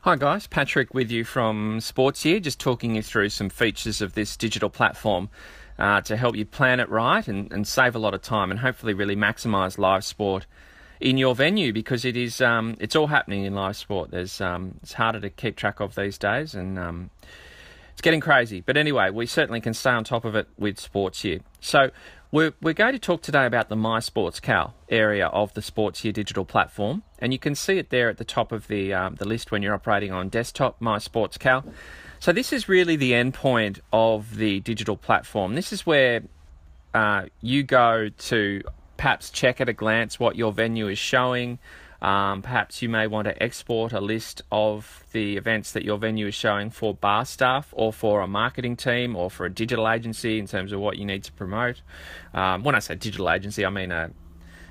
Hi guys, Patrick with you from Sports here, just talking you through some features of this digital platform to help you plan it right and save a lot of time and hopefully really maximise live sport in your venue because it's all happening in live sport. It's harder to keep track of these days and it's getting crazy. But anyway, we certainly can stay on top of it with Sports here. So we're going to talk today about the My Sports Cal area of the Sports here digital platform. And you can see it there at the top of the list when you're operating on desktop, My Sports Cal. So this is really the endpoint of the digital platform. This is where you go to perhaps check at a glance what your venue is showing. Perhaps you may want to export a list of the events that your venue is showing for bar staff or for a marketing team or for a digital agency in terms of what you need to promote. When I say digital agency, I mean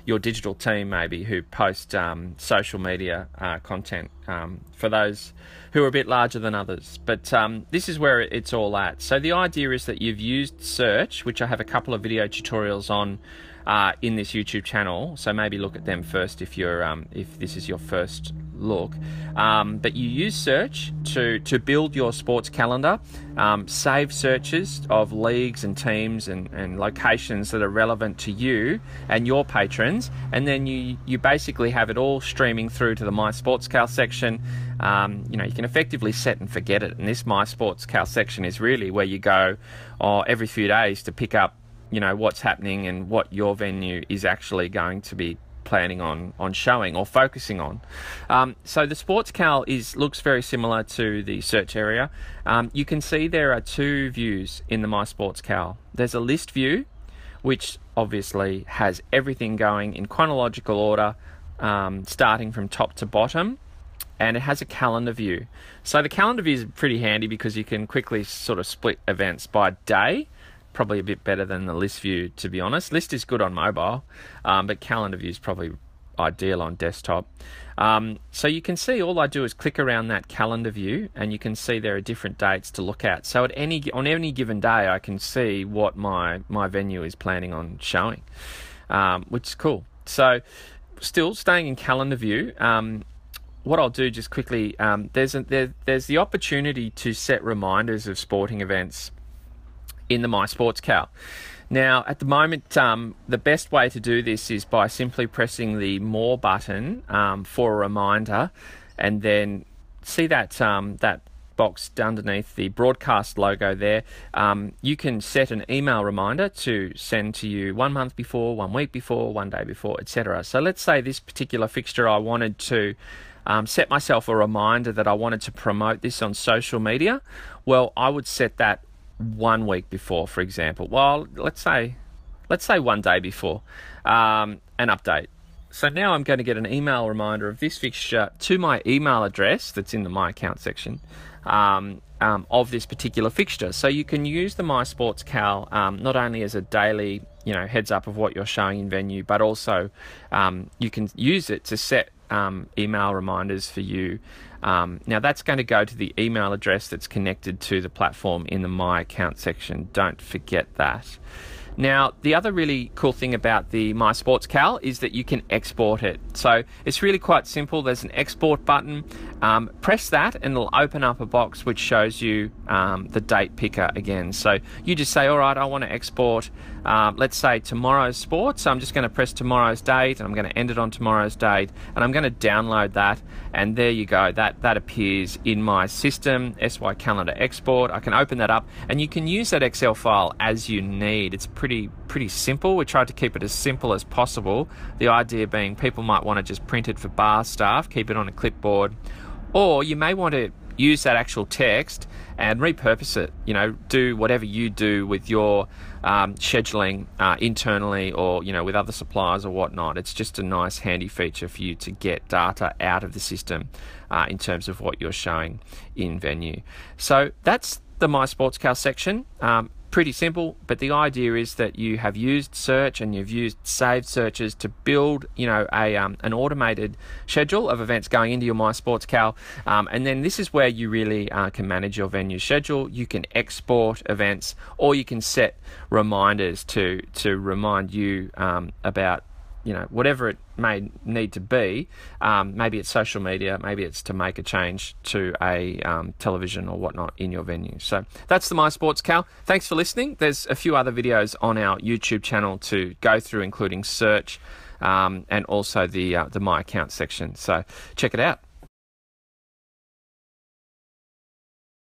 your digital team maybe who post social media content for those who are a bit larger than others. But this is where it's all at. So the idea is that you've used search, which I have a couple of video tutorials on in this YouTube channel, so maybe look at them first if this is your first look. But you use search to build your sports calendar, save searches of leagues and teams and locations that are relevant to you and your patrons, and then you basically have it all streaming through to the My Sports Cal section. You can effectively set and forget it, and this My Sports Cal section is really where you go every few days to pick up what's happening and what your venue is actually going to be planning on showing or focusing on. So the Sports Cal looks very similar to the search area. You can see there are two views in the My Sports Cal. There's a list view, which obviously has everything going in chronological order, starting from top to bottom. And it has a calendar view. So the calendar view is pretty handy because you can quickly sort of split events by day. Probably a bit better than the list view, to be honest. List is good on mobile, but calendar view is probably ideal on desktop. So you can see all I do is click around that calendar view and you can see there are different dates to look at. So on any given day, I can see what my venue is planning on showing, which is cool. So still staying in calendar view, what I'll do just quickly, there's the opportunity to set reminders of sporting events in the My Sports Cal. Now, at the moment, the best way to do this is by simply pressing the More button for a reminder, and then see that box underneath the broadcast logo there. You can set an email reminder to send to you 1 month before, 1 week before, 1 day before, etc. So let's say this particular fixture I wanted to set myself a reminder that I wanted to promote this on social media. Well, I would set that 1 week before, for example. Well, let's say 1 day before, an update. So now I'm going to get an email reminder of this fixture to my email address that's in the My Account section of this particular fixture. So you can use the My Sports Cal not only as a daily heads up of what you're showing in venue, but also you can use it to set email reminders for you. Now that's going to go to the email address that's connected to the platform in the My Account section. Don't forget that. Now, the other really cool thing about the My Sports Cal is that you can export it. So it's really quite simple. There's an export button. Press that and it'll open up a box which shows you the date picker again. So you just say, all right, I want to export, let's say tomorrow's sport. So I'm just going to press tomorrow's date and I'm going to end it on tomorrow's date and I'm going to download that. And there you go. That appears in my system, SY Calendar Export. I can open that up and you can use that Excel file as you need. It's pretty simple. We tried to keep it as simple as possible. The idea being people might want to just print it for bar staff, keep it on a clipboard, or you may want to use that actual text and repurpose it. Do whatever you do with your scheduling internally or with other suppliers or whatnot. It's just a nice handy feature for you to get data out of the system in terms of what you're showing in venue. So that's the My Sports Cal section. Pretty simple, but the idea is that you have used search and you've used saved searches to build, an automated schedule of events going into your My Sports Cal, and then this is where you really can manage your venue schedule. You can export events, or you can set reminders to remind you about whatever it may need to be. Maybe it's social media, maybe it's to make a change to a television or whatnot in your venue. So that's the My Sports Cal. Thanks for listening. There's a few other videos on our YouTube channel to go through, including search and also the My Account section. So check it out.